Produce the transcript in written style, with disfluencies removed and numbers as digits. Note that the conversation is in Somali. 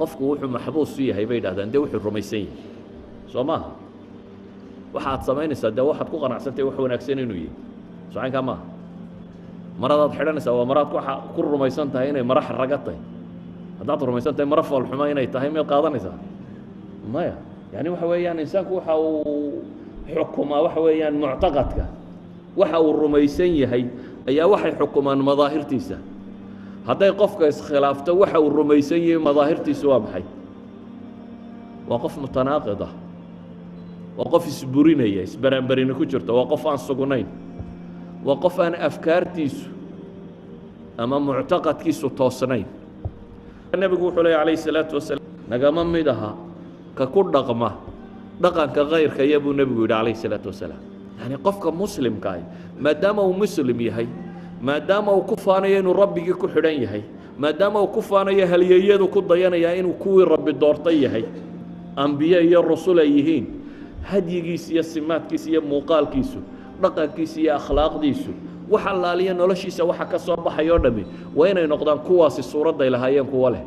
qofku wuxuu maxbuus u yahay bay yidhahdaan dee wuxuu rumaysan yahay soo maaha waxaad samaynaysaa dee waxaad ku qanacsantay wax wanaagsan inuu yahay socaynkaa maaha maradaad xidhanaysaa waa maraad ku rumaysan tahay inay mara xaraga tahay haddaad rumaysan tahay mara foolxuma inay tahay miyaad qaadanaysaa maya yani waxa weeyaan insaanku waxa uu xukumaa waxa weeyaan muctaqadka waxa uu rumaysan yahay ayaa waxay xukumaan madaahirtiisa hadday qofka iskhilaafto waxa uu rumaysan yahay madaahirtiisu waa maxay waa qof mutanaaqid ah waa qof isburinaya isbaraanbarina ku jirta waa qof aan sugnayn waa qof aan afkaartiisu ama muctaqadkiisu toosnayn nebigu wuxuu leeyahy calayhi salaatu wasalaam nagama mid aha ka ku dhaqma dhaqanka kayrka iya buu nebigu yidhi calayhi salaatu wasalaam yani qofka muslimka ah maadaama uu muslim yahay maadaama uu ku faanayo inuu rabbigii ku xidhan yahay maadaama uu ku faanayo halyeeyadu ku dayanayaa inuu kuwii rabbi doortay yahay ambiye iyo rusul ay yihiin hadyigiisa iyo simaadkiisa iyo muuqaalkiisu dhaqankiisa iyo akhlaaqdiisu wax allaaliya noloshiisa waxa ka soo baxay oo dhami waa inay noqdaan kuwaasi suuradday lahaayeen kuwa leh